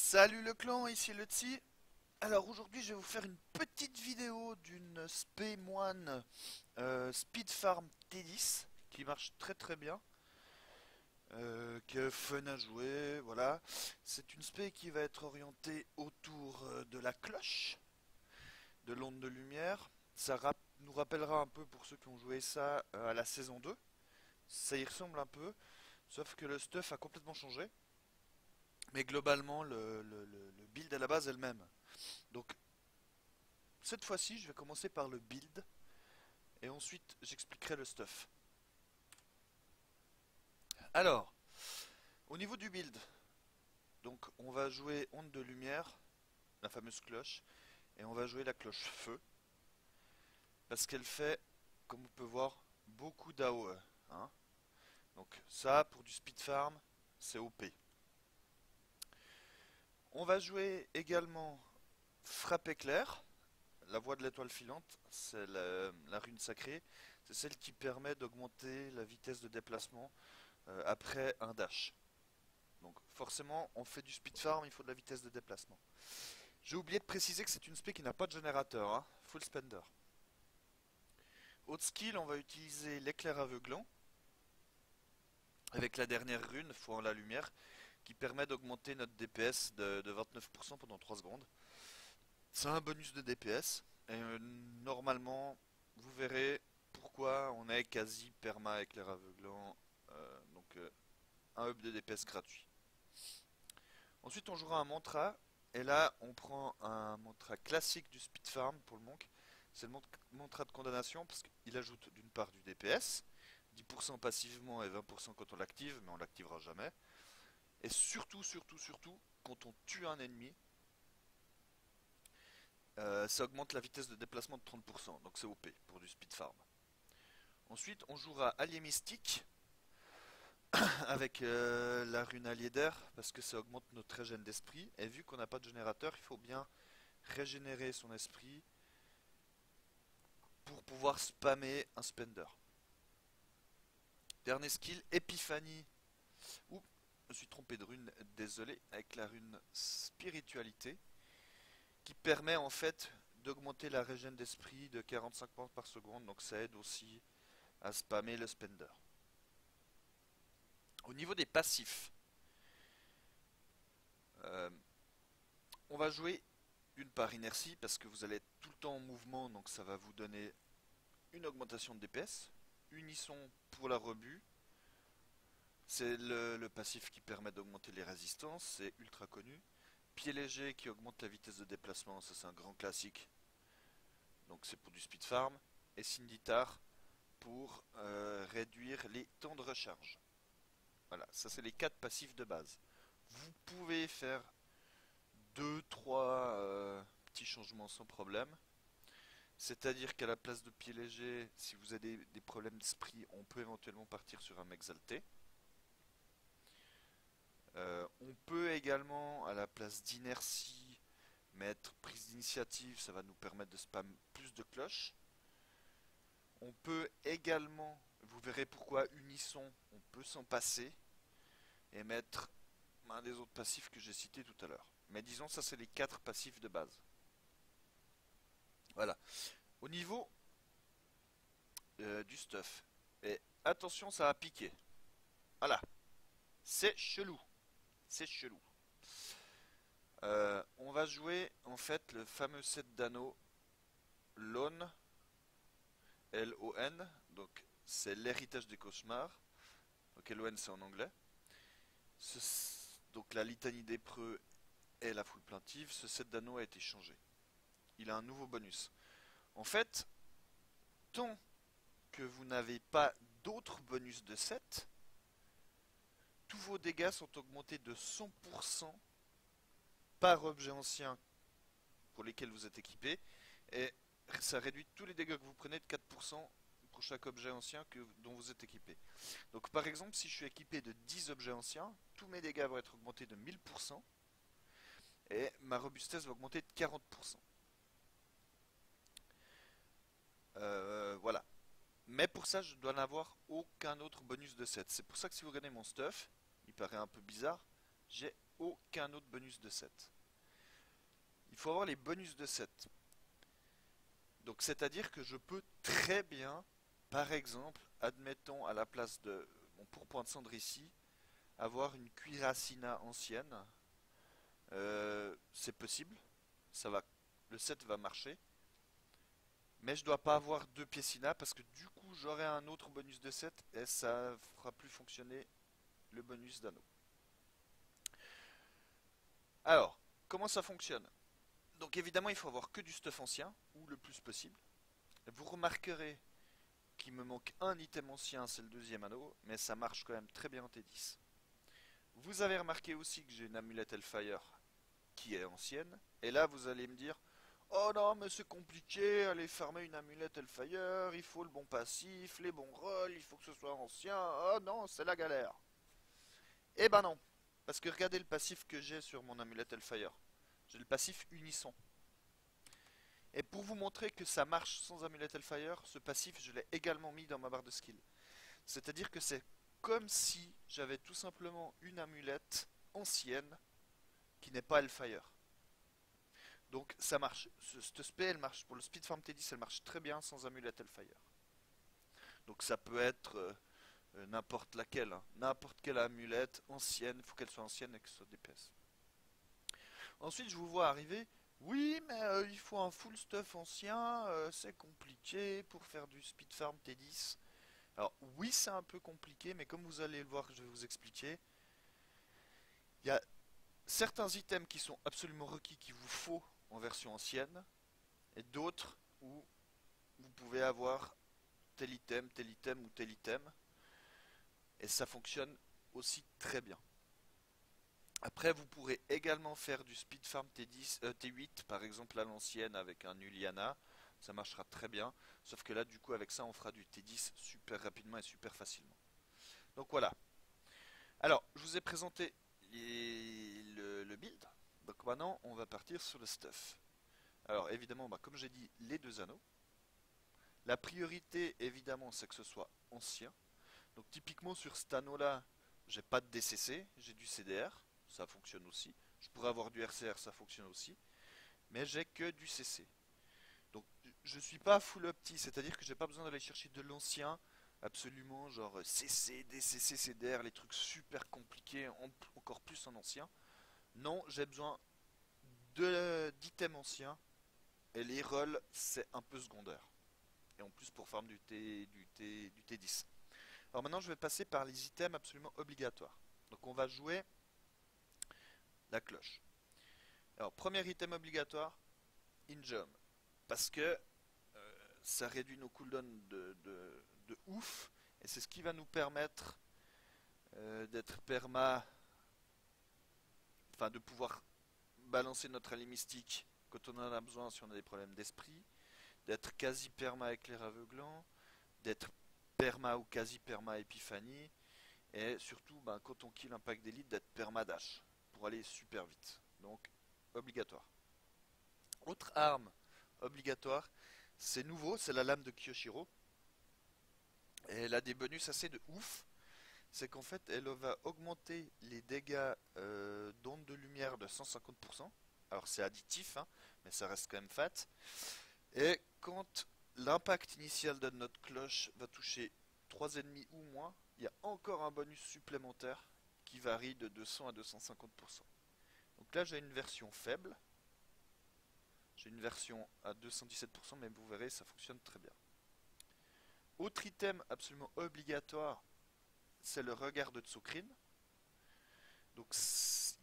Salut le clan, ici le Tsi. Alors aujourd'hui je vais vous faire une petite vidéo d'une spé moine Speed Farm T10 qui marche très très bien, qui est fun à jouer, voilà. C'est une spé qui va être orientée autour de la cloche, de l'onde de lumière. Nous rappellera un peu pour ceux qui ont joué ça à la saison 2. Ça y ressemble un peu, sauf que le stuff a complètement changé. Mais globalement le build à la base est le même. Donc cette fois-ci, je vais commencer par le build et ensuite j'expliquerai le stuff. Alors, au niveau du build, donc on va jouer onde de lumière, la fameuse cloche, et on va jouer la cloche feu parce qu'elle fait, comme on peut voir, beaucoup d'AOE. Hein. Donc ça, pour du speed farm, c'est OP. On va jouer également frappe éclair. La voie de l'étoile filante, c'est la rune sacrée. C'est celle qui permet d'augmenter la vitesse de déplacement après un dash. Donc forcément, on fait du speed farm, il faut de la vitesse de déplacement. J'ai oublié de préciser que c'est une spé qui n'a pas de générateur, hein, full spender. Autre skill, on va utiliser l'éclair aveuglant, avec la dernière rune, foi en la lumière, qui permet d'augmenter notre DPS de 29% pendant 3 secondes. C'est un bonus de DPS, et normalement, vous verrez pourquoi on est quasi perma éclair aveuglant, un up de DPS gratuit. Ensuite, on jouera un mantra. Et là, on prend un mantra classique du speed farm pour le monk. C'est le mantra de condamnation parce qu'il ajoute d'une part du DPS, 10% passivement et 20% quand on l'active, mais on l'activera jamais. Et surtout, quand on tue un ennemi, ça augmente la vitesse de déplacement de 30%. Donc c'est OP pour du speed farm. Ensuite, on jouera allié mystique avec la rune allié d'air parce que ça augmente notre régène d'esprit. Et vu qu'on n'a pas de générateur, il faut bien régénérer son esprit pour pouvoir spammer un spender. Dernier skill, épiphanie. Oups, je me suis trompé de rune, désolé, avec la rune spiritualité, qui permet en fait d'augmenter la régène d'esprit de 45 points par seconde, donc ça aide aussi à spammer le spender. Au niveau des passifs, euh, on va jouer d'une part inertie, parce que vous allez être tout le temps en mouvement, donc ça va vous donner une augmentation de DPS. Unisson pour la rebut. C'est le passif qui permet d'augmenter les résistances, c'est ultra connu. Pied léger qui augmente la vitesse de déplacement, ça c'est un grand classique. Donc c'est pour du speed farm. Et Sinditar pour réduire les temps de recharge. Voilà, ça c'est les 4 passifs de base. Vous pouvez faire 2-3 petits changements sans problème. C'est-à-dire qu'à la place de pied léger, si vous avez des problèmes d'esprit, on peut éventuellement partir sur un exalté. On peut également, à la place d'inertie, mettre prise d'initiative, ça va nous permettre de spam plus de cloches. On peut également, vous verrez pourquoi unisson, on peut s'en passer et mettre un des autres passifs que j'ai cités tout à l'heure. Mais disons, ça c'est les 4 passifs de base. Voilà. Au niveau du stuff, et attention, ça va piquer. Voilà. C'est chelou. C'est chelou. On va jouer en fait le fameux set d'anneaux LON, L-O-N, donc c'est l'héritage des cauchemars. Donc L-O-N c'est en anglais. Donc la litanie des preux et la foule plaintive, ce set d'anneaux a été changé. Il a un nouveau bonus. En fait, tant que vous n'avez pas d'autres bonus de set, tous vos dégâts sont augmentés de 100% par objet ancien pour lesquels vous êtes équipé, et ça réduit tous les dégâts que vous prenez de 4% pour chaque objet ancien dont vous êtes équipé. Donc par exemple, si je suis équipé de 10 objets anciens, tous mes dégâts vont être augmentés de 1000%, et ma robustesse va augmenter de 40%. Voilà. Mais pour ça, je dois n'avoir aucun autre bonus de set. C'est pour ça que si vous regardez mon stuff, il paraît un peu bizarre, j'ai aucun autre bonus de 7. Il faut avoir les bonus de 7. Donc c'est-à-dire que je peux très bien, par exemple, admettons à la place de mon pourpoint de cendre ici, avoir une cuirassina ancienne. C'est possible, ça va, le 7 va marcher. Mais je dois pas avoir deux piécina parce que du coup j'aurai un autre bonus de 7 et ça fera plus fonctionner le bonus d'anneau. Alors, comment ça fonctionne? Donc évidemment il faut avoir que du stuff ancien, ou le plus possible. Vous remarquerez qu'il me manque un item ancien, c'est le deuxième anneau, mais ça marche quand même très bien en T10. Vous avez remarqué aussi que j'ai une amulette Hellfire qui est ancienne, et là vous allez me dire: oh non mais c'est compliqué, aller farmer une amulette Hellfire, il faut le bon passif, les bons rolls, il faut que ce soit ancien, oh non c'est la galère. Eh ben non, parce que regardez le passif que j'ai sur mon amulette Hellfire. J'ai le passif Unisson. Et pour vous montrer que ça marche sans amulette Hellfire, ce passif je l'ai également mis dans ma barre de skill. C'est-à-dire que c'est comme si j'avais tout simplement une amulette ancienne qui n'est pas Hellfire. Donc ça marche, cette spé elle marche pour le Speed Farm T10, elle marche très bien sans amulette Hellfire. Donc ça peut être n'importe laquelle, hein. N'importe quelle amulette ancienne, il faut qu'elle soit ancienne et que ce soit DPS. Ensuite je vous vois arriver: oui mais il faut un full stuff ancien, c'est compliqué pour faire du Speed Farm T10. Alors oui c'est un peu compliqué, mais comme vous allez le voir, je vais vous expliquer. Il y a certains items qui sont absolument requis qu'il vous faut en version ancienne, et d'autres où vous pouvez avoir tel item ou tel item, et ça fonctionne aussi très bien. Après vous pourrez également faire du Speed Farm T10, T8 par exemple à l'ancienne avec un Uliana, ça marchera très bien, sauf que là du coup avec ça on fera du T10 super rapidement et super facilement. Donc voilà. Alors je vous ai présenté le build, donc maintenant on va partir sur le stuff. Alors évidemment, comme j'ai dit, les deux anneaux. La priorité évidemment c'est que ce soit ancien. Donc typiquement sur cet anneau là, j'ai pas de DCC, j'ai du CDR, ça fonctionne aussi. Je pourrais avoir du RCR, ça fonctionne aussi. Mais j'ai que du CC. Donc je suis pas full opti, c'est-à-dire que j'ai pas besoin d'aller chercher de l'ancien absolument, genre CC, DCC, CDR, les trucs super compliqués, encore plus en ancien. Non, j'ai besoin d'items anciens, et les rolls c'est un peu secondaire. Et en plus pour farm du T10. Alors maintenant je vais passer par les items absolument obligatoires. Donc on va jouer la cloche. Alors premier item obligatoire, Injum. Parce que ça réduit nos cooldowns de ouf. Et c'est ce qui va nous permettre d'être perma. Enfin de pouvoir balancer notre allié mystique quand on en a besoin si on a des problèmes d'esprit. D'être quasi perma éclair aveuglant. D'être perma ou quasi perma épiphanie. Et surtout quand on kill un pack d'élite, d'être perma dash. Pour aller super vite. Donc obligatoire. Autre arme obligatoire, c'est nouveau, c'est la lame de Kyoshiro. Et elle a des bonus assez de ouf. C'est qu'en fait, elle va augmenter les dégâts d'onde de lumière de 150%. Alors c'est additif, hein, mais ça reste quand même fat. Et quand l'impact initial de notre cloche va toucher 3 ennemis ou moins, il y a encore un bonus supplémentaire qui varie de 200 à 250%. Donc là j'ai une version faible. J'ai une version à 217%, mais vous verrez, ça fonctionne très bien. Autre item absolument obligatoire, c'est le regard de Tsukrin. Donc,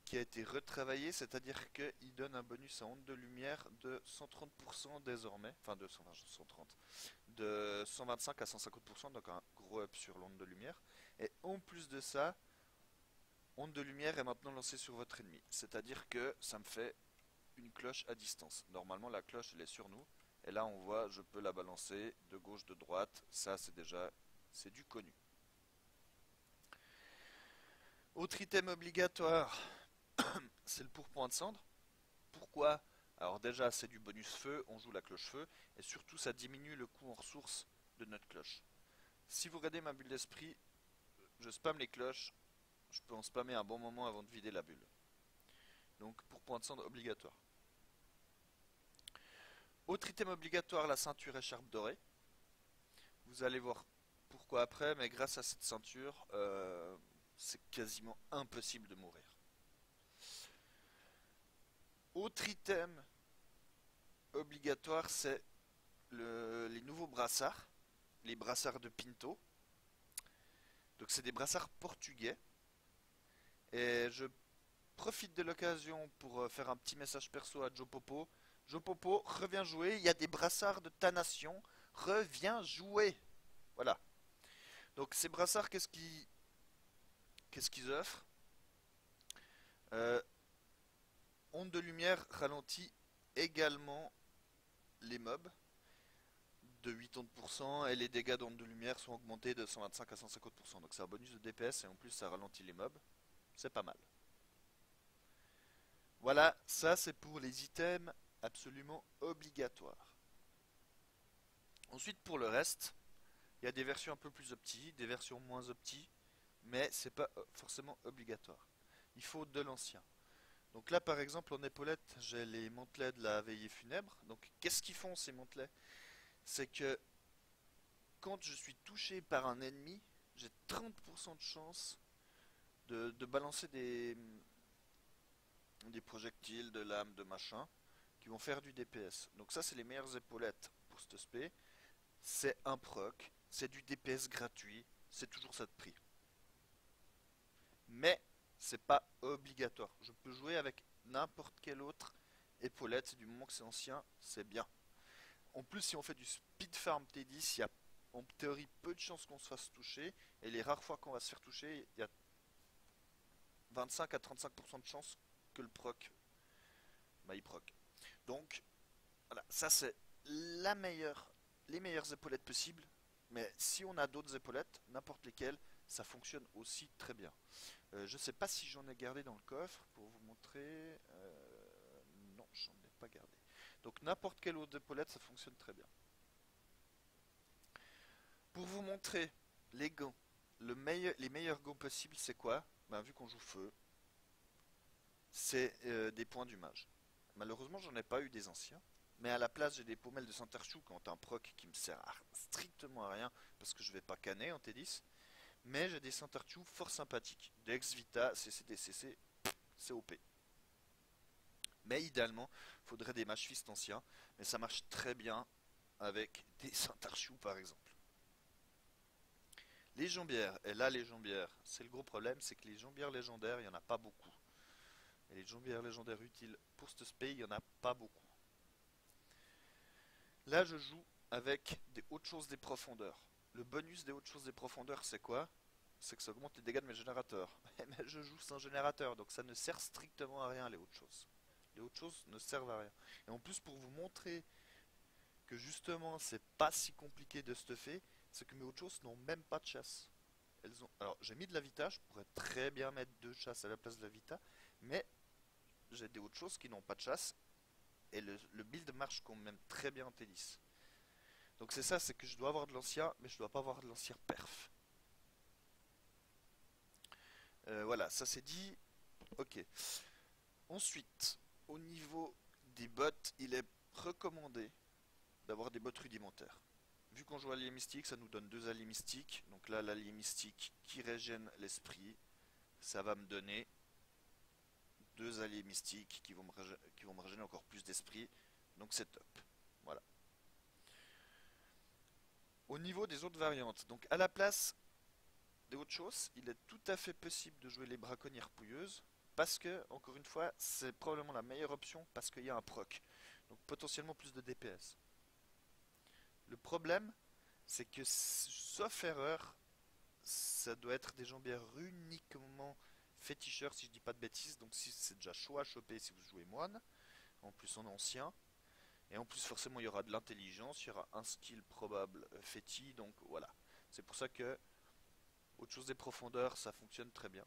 qui a été retravaillé, c'est-à-dire qu'il donne un bonus à onde de lumière de 130% désormais, enfin de 130, de 125 à 150%, donc un gros up sur l'onde de lumière. Et en plus de ça, onde de lumière est maintenant lancée sur votre ennemi. C'est-à-dire que ça me fait une cloche à distance. Normalement la cloche elle est sur nous. Et là on voit je peux la balancer de gauche, de droite. Ça c'est du connu. Autre item obligatoire, c'est le pourpoint de cendre. Pourquoi? Alors déjà c'est du bonus feu, on joue la cloche feu. Et surtout ça diminue le coût en ressources de notre cloche. Si vous regardez ma bulle d'esprit, je spamme les cloches. Je peux en spammer un bon moment avant de vider la bulle. points de sang obligatoire. Autre item obligatoire, la ceinture écharpe dorée. Vous allez voir pourquoi après, mais grâce à cette ceinture, c'est quasiment impossible de mourir. Autre item obligatoire, c'est les nouveaux brassards, les brassards de Pinto. Donc c'est des brassards portugais. Et je profite de l'occasion pour faire un petit message perso à Joe Popo. Joe Popo, reviens jouer, il y a des brassards de ta nation, reviens jouer. Voilà. Donc ces brassards, qu'est-ce qu'ils offrent? Onde de lumière ralentit également les mobs de 80% et les dégâts d'onde de lumière sont augmentés de 125 à 150%. Donc c'est un bonus de DPS et en plus ça ralentit les mobs. C'est pas mal. Voilà, ça c'est pour les items absolument obligatoires. Ensuite pour le reste, il y a des versions un peu plus opti, des versions moins opti, mais c'est pas forcément obligatoire. Il faut de l'ancien. Donc là par exemple en épaulette, j'ai les mantelets de la veillée funèbre. Donc qu'est-ce qu'ils font ces mantelets? C'est que quand je suis touché par un ennemi, j'ai 30% de chance de balancer des projectiles, de lames, de machin, qui vont faire du DPS. Donc ça c'est les meilleures épaulettes pour cette spé. C'est un proc, c'est du DPS gratuit, c'est toujours ça de prix. Mais c'est pas obligatoire. Je peux jouer avec n'importe quelle autre épaulette, du moment que c'est ancien, c'est bien. En plus, si on fait du speed farm T10, il y a en théorie peu de chances qu'on se fasse toucher. Et les rares fois qu'on va se faire toucher, il y a 25 à 35% de chances que le proc, bah, il proc. Donc, voilà, ça c'est les meilleures épaulettes possibles. Mais si on a d'autres épaulettes, n'importe lesquelles, ça fonctionne aussi très bien. Je sais pas si j'en ai gardé dans le coffre pour vous montrer. Non, j'en ai pas gardé. Donc n'importe quelle autre épaulette, ça fonctionne très bien. Pour vous montrer les gants, les meilleurs gants possibles, c'est quoi? Ben, vu qu'on joue feu, c'est des points du mage. Malheureusement, j'en ai pas eu des anciens. Mais à la place, j'ai des pommelles de Santarchou quand un proc qui me sert strictement à rien parce que je vais pas canner en T10. Mais j'ai des Santarchou fort sympathiques. Des Ex-Vita, CCDCC, c'est OP. Mais idéalement, il faudrait des mages fist anciens. Mais ça marche très bien avec des Santarchou par exemple. Les jambières, et là les jambières, c'est le gros problème, c'est que les jambières légendaires, il n'y en a pas beaucoup. Et les jambières légendaires utiles pour ce spé, il n'y en a pas beaucoup. Là je joue avec des hautes choses des profondeurs. Le bonus des hautes choses des profondeurs, c'est quoi? C'est que ça augmente les dégâts de mes générateurs. Mais je joue sans générateur, donc ça ne sert strictement à rien les hautes choses. Les hautes choses ne servent à rien. Et en plus pour vous montrer que justement c'est pas si compliqué de stuffer, c'est que mes hautes choses n'ont même pas de chasse. Alors j'ai mis de la vita, je pourrais très bien mettre deux chasses à la place de la vita, mais j'ai des autres choses qui n'ont pas de chasse et le build marche quand même très bien en T10. Donc c'est ça, c'est que je dois avoir de l'ancien, mais je dois pas avoir de l'ancien perf. Voilà, ça c'est dit. Ok. Ensuite, au niveau des bots, il est recommandé d'avoir des bots rudimentaires. Vu qu'on joue allié mystique, ça nous donne deux alliés mystiques. Donc là, l'allié mystique qui régène l'esprit, ça va me donner deux alliés mystiques qui vont me régénérer encore plus d'esprit. Donc c'est top. Voilà. Au niveau des autres variantes, donc à la place des autres choses, il est tout à fait possible de jouer les braconnières pouilleuses. Parce que, encore une fois, c'est probablement la meilleure option parce qu'il y a un proc. Donc potentiellement plus de DPS. Le problème, c'est que, sauf erreur, ça doit être des jambières uniquement féticheurs si je dis pas de bêtises. Donc si c'est déjà chaud à choper si vous jouez moine. En plus en ancien. Et en plus forcément il y aura de l'intelligence, il y aura un skill probable féti. Donc voilà. C'est pour ça que autre chose des profondeurs ça fonctionne très bien.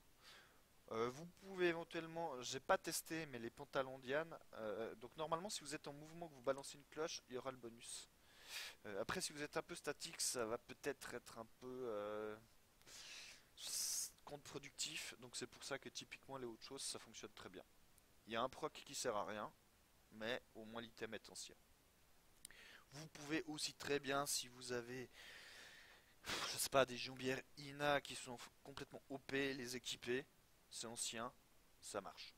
Vous pouvez éventuellement, j'ai pas testé mais les pantalons Diane. Donc normalement si vous êtes en mouvement que vous balancez une cloche, il y aura le bonus. Après si vous êtes un peu statique ça va peut-être être un peu contre-productif, donc c'est pour ça que typiquement les autres choses ça fonctionne très bien. Il y a un proc qui sert à rien, mais au moins l'item est ancien. Vous pouvez aussi très bien, si vous avez, je sais pas, des jambières INA qui sont complètement OP, les équiper. C'est ancien, ça marche.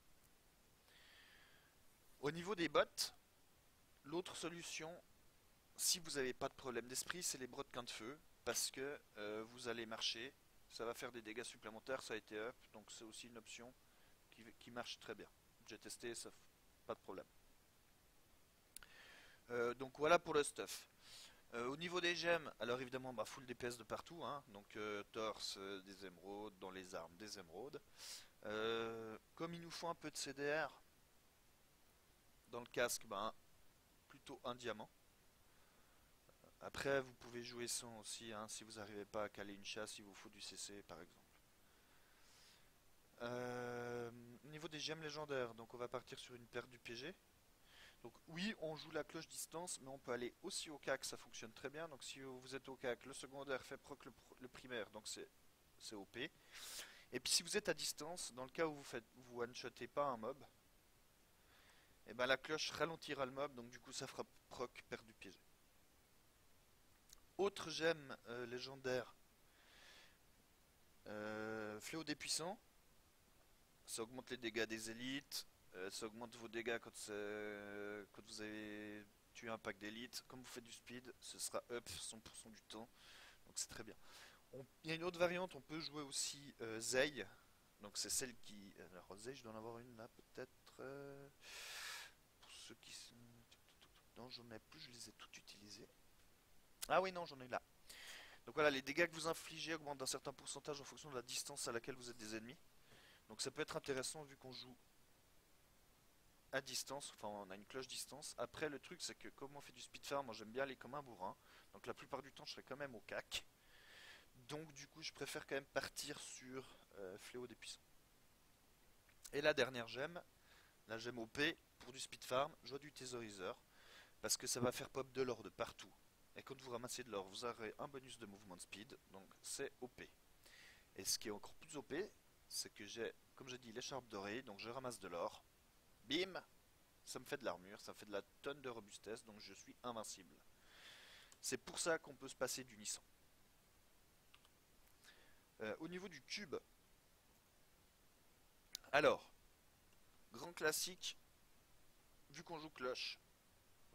Au niveau des bots, l'autre solution, si vous n'avez pas de problème d'esprit, c'est les brodequins de feu. Parce que vous allez marcher, ça va faire des dégâts supplémentaires, ça a été up. Donc c'est aussi une option qui marche très bien. J'ai testé, ça pas de problème. Donc voilà pour le stuff. Au niveau des gemmes, alors évidemment bah, full DPS de partout, hein, donc torse, des émeraudes, dans les armes des émeraudes. Comme il nous faut un peu de CDR, dans le casque, ben, plutôt un diamant. Après vous pouvez jouer sans aussi, hein, si vous n'arrivez pas à caler une chasse, il vous faut du CC par exemple. Au niveau des gemmes légendaires, donc on va partir sur une paire du PG. Donc oui, on joue la cloche distance, mais on peut aller aussi au CAC, ça fonctionne très bien. Donc si vous êtes au CAC, le secondaire fait proc le primaire, donc c'est OP. Et puis si vous êtes à distance, dans le cas où vous one-shotez pas un mob, et ben la cloche ralentira le mob, donc du coup ça fera proc paire du piégé. Autre gemme légendaire, Fléau des puissants, ça augmente les dégâts des élites, ça augmente vos dégâts quand vous avez tué un pack d'élite. Comme vous faites du speed, ce sera up 100% du temps, donc c'est très bien. Il y a une autre variante, on peut jouer aussi Zei, donc c'est celle qui... Alors Zei, je dois en avoir une là peut-être. Pour ceux qui sont... Non, j'en ai plus, je les ai toutes utilisées. Ah oui, non, j'en ai là. Donc voilà, les dégâts que vous infligez augmentent d'un certain pourcentage en fonction de la distance à laquelle vous êtes des ennemis. Donc ça peut être intéressant vu qu'on joue à distance, enfin on a une cloche distance. Après le truc c'est que comme on fait du speed farm, moi j'aime bien aller comme un bourrin. Donc la plupart du temps je serai quand même au cac. Donc du coup je préfère quand même partir sur Fléau des puissants. Et la dernière gemme, la gemme OP pour du speed farm, je vois du thésaurizer. Parce que ça va faire pop de l'or de partout. Et quand vous ramassez de l'or, vous aurez un bonus de mouvement de speed, donc c'est OP. Et ce qui est encore plus OP, c'est que j'ai, comme j'ai dit, l'écharpe dorée, donc je ramasse de l'or. Bim, ça me fait de l'armure, ça me fait de la tonne de robustesse, donc je suis invincible. C'est pour ça qu'on peut se passer du Nissan. Au niveau du cube, alors, grand classique, vu qu'on joue cloche,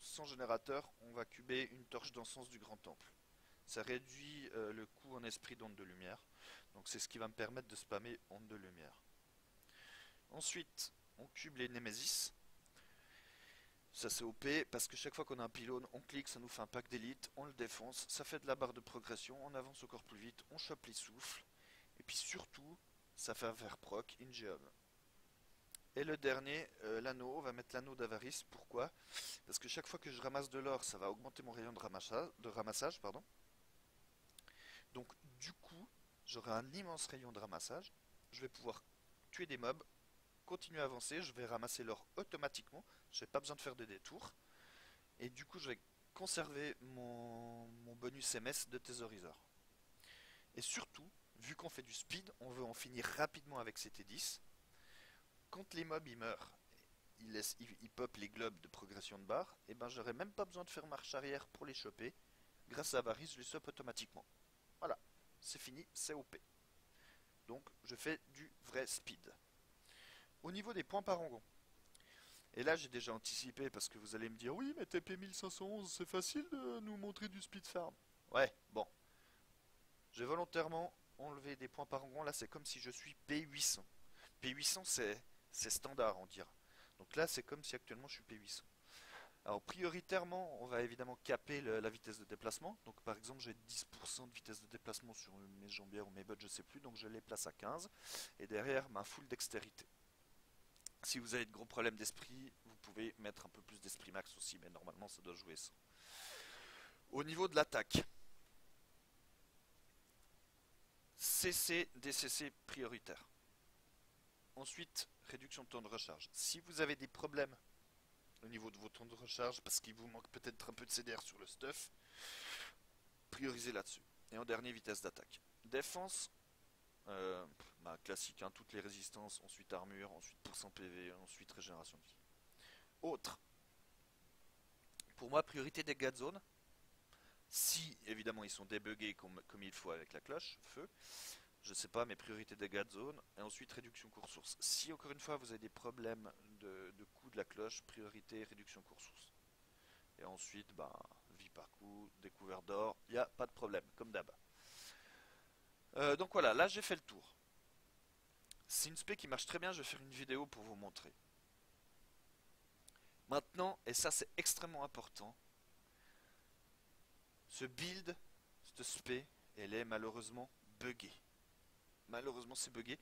sans générateur, on va cuber une torche d'encens du grand temple. Ça réduit le coût en esprit d'onde de lumière, donc c'est ce qui va me permettre de spammer onde de lumière. Ensuite, on cube les Nemesis. Ça c'est OP parce que chaque fois qu'on a un pylône, on clique, ça nous fait un pack d'élite, on le défonce, ça fait de la barre de progression, on avance encore plus vite, on chope les souffles, et puis surtout, ça fait un faire proc Ingeum. Et le dernier, l'anneau, on va mettre l'anneau d'avarice. Pourquoi? Parce que chaque fois que je ramasse de l'or, ça va augmenter mon rayon de ramassage, pardon. Donc du coup, j'aurai un immense rayon de ramassage. Je vais pouvoir tuer des mobs, continuer à avancer, je vais ramasser l'or automatiquement. Je n'ai pas besoin de faire de détours. Et du coup, je vais conserver mon bonus MS de Thésaurizer. Et surtout, vu qu'on fait du speed, on veut en finir rapidement avec ces T10. Quand les mobs ils meurent, ils pop les globes de progression de barre, et ben j'aurais même pas besoin de faire marche arrière pour les choper. Grâce à Avarice, je les chope automatiquement. Voilà, c'est fini, c'est OP. Donc je fais du vrai speed. Au niveau des points parangon, et là j'ai déjà anticipé parce que vous allez me dire oui mais TP 1511 c'est facile de nous montrer du speed farm. Ouais, bon. J'ai volontairement enlevé des points parangon, là c'est comme si je suis P800. P800 c'est standard on dira. Donc là c'est comme si actuellement je suis P800. Alors prioritairement, on va évidemment caper la vitesse de déplacement. Donc par exemple, j'ai 10% de vitesse de déplacement sur mes jambières ou mes bottes, je sais plus, donc je les place à 15. Et derrière, ma full dextérité. Si vous avez de gros problèmes d'esprit, vous pouvez mettre un peu plus d'esprit max aussi, mais normalement ça doit jouer ça. Au niveau de l'attaque, CC, DCC prioritaire. Ensuite, réduction de temps de recharge. Si vous avez des problèmes au niveau de vos temps de recharge parce qu'il vous manque peut-être un peu de CDR sur le stuff, priorisez là-dessus. Et en dernier, vitesse d'attaque. Défense, Bah, classique, hein, toutes les résistances, ensuite armure, ensuite % PV, ensuite régénération de vie. Autre, pour moi, priorité dégâts de zone. Si évidemment ils sont débuggés comme il faut avec la cloche, feu, je sais pas, mes priorités dégâts de zone. Et ensuite réduction court source. Si encore une fois vous avez des problèmes de coût de la cloche, priorité réduction court source. Et ensuite, bah, vie par coup, découvert d'or, il n'y a pas de problème, comme d'hab. Donc voilà, là j'ai fait le tour. C'est une spé qui marche très bien, je vais faire une vidéo pour vous montrer. Maintenant, et ça c'est extrêmement important, ce build, cette spé, elle est malheureusement buggée. Malheureusement c'est buggé.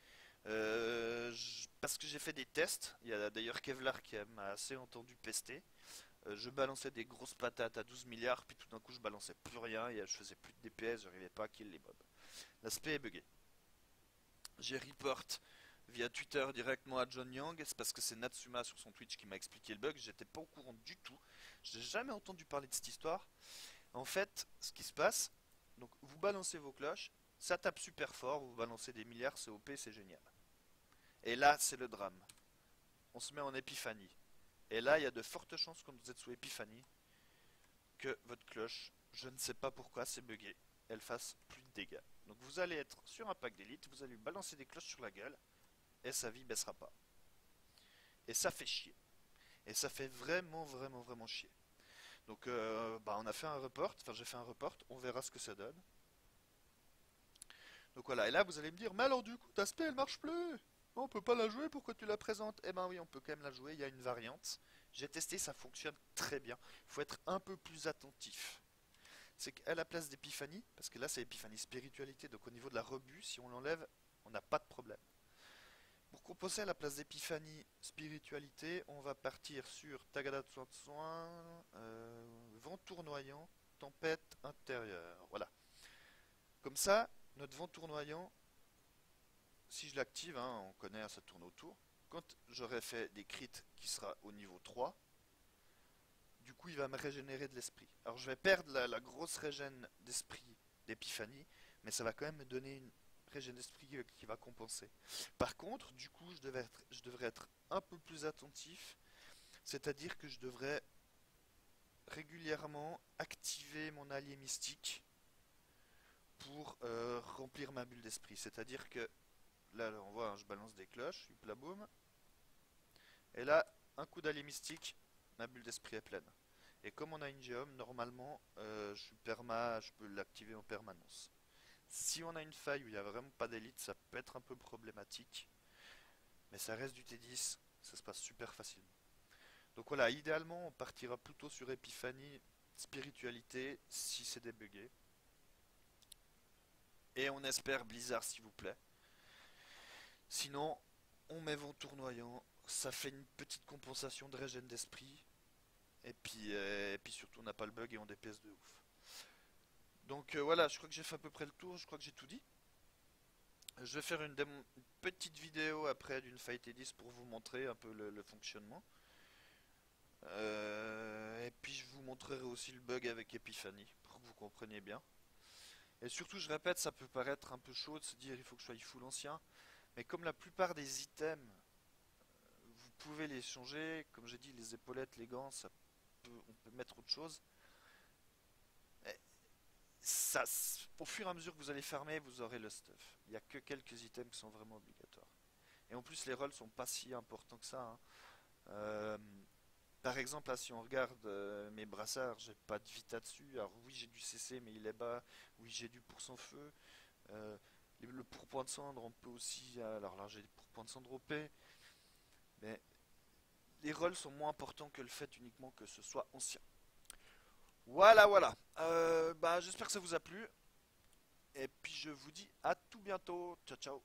Parce que j'ai fait des tests, il y a d'ailleurs Kevlar qui m'a assez entendu pester. Je balançais des grosses patates à 12 milliards, puis tout d'un coup je balançais plus rien, et je faisais plus de DPS, j'arrivais pas à kill les mobs. L'aspect est buggé. J'ai report via Twitter directement à John Young, c'est parce que c'est Natsuma sur son Twitch qui m'a expliqué le bug, j'étais pas au courant du tout, j'ai jamais entendu parler de cette histoire. En fait, ce qui se passe, donc vous balancez vos cloches, ça tape super fort, vous balancez des milliards, c'est OP, c'est génial. Et là, c'est le drame. On se met en épiphanie. Et là, il y a de fortes chances, quand vous êtes sous épiphanie, que votre cloche, je ne sais pas pourquoi, c'est buggé, elle fasse plus de dégâts. Donc vous allez être sur un pack d'élite, vous allez lui balancer des cloches sur la gueule, et sa vie baissera pas. Et ça fait chier. Et ça fait vraiment, vraiment, vraiment chier. Donc bah, on a fait un report, enfin j'ai fait un report, on verra ce que ça donne. Donc voilà, et là vous allez me dire, mais alors du coup ta spé elle marche plus. On peut pas la jouer, pourquoi tu la présentes? Eh ben oui, on peut quand même la jouer, il y a une variante. J'ai testé, ça fonctionne très bien. Il faut être un peu plus attentif. C'est qu'à la place d'épiphanie, parce que là c'est épiphanie spiritualité, donc au niveau de la rebut, si on l'enlève, on n'a pas de problème. Pour composer à la place d'épiphanie spiritualité, on va partir sur Tagada de soin de soin, vent tournoyant, tempête intérieure. Voilà. Comme ça, notre vent tournoyant, si je l'active, hein, on connaît, ça tourne autour. Quand j'aurai fait des crits qui sera au niveau 3, du coup il va me régénérer de l'esprit. Alors je vais perdre la grosse régène d'esprit d'épiphanie, mais ça va quand même me donner une régène d'esprit qui va compenser. Par contre, du coup je devrais être un peu plus attentif, c'est-à-dire que je devrais régulièrement activer mon allié mystique pour remplir ma bulle d'esprit. C'est-à-dire que là, on voit, hein, je balance des cloches, la boum. Et là, un coup d'allié mystique, ma bulle d'esprit est pleine. Et comme on a une géome, normalement, je peux l'activer en permanence. Si on a une faille où il n'y a vraiment pas d'élite, ça peut être un peu problématique. Mais ça reste du T10, ça se passe super facilement. Donc voilà, idéalement, on partira plutôt sur épiphanie, spiritualité, si c'est débugué. Et on espère Blizzard, s'il vous plaît. Sinon, on met vent tournoyant, ça fait une petite compensation de régène d'esprit. Et puis surtout, on n'a pas le bug et on DPS de ouf. Donc voilà, je crois que j'ai fait à peu près le tour, je crois que j'ai tout dit. Je vais faire une petite vidéo après d'une Fight 10 pour vous montrer un peu le fonctionnement. Et puis je vous montrerai aussi le bug avec Epiphany pour que vous compreniez bien. Et surtout, je répète, ça peut paraître un peu chaud de se dire il faut que je sois full ancien. Mais comme la plupart des items, vous pouvez les changer. Comme j'ai dit, les épaulettes, les gants, on peut mettre autre chose. Et ça, au fur et à mesure que vous allez farmer, vous aurez le stuff. Il n'y a que quelques items qui sont vraiment obligatoires. Et en plus, les rolls sont pas si importants que ça, hein. Par exemple, là, si on regarde mes brassards, j'ai pas de vita dessus. Alors oui, j'ai du CC, mais il est bas. Oui, j'ai du % feu. Le pourpoint de cendre, on peut aussi. Alors là, j'ai des pourpoints de cendre OP. Mais les rolls sont moins importants que le fait uniquement que ce soit ancien. Voilà, voilà. Bah, j'espère que ça vous a plu. Et puis je vous dis à tout bientôt. Ciao, ciao.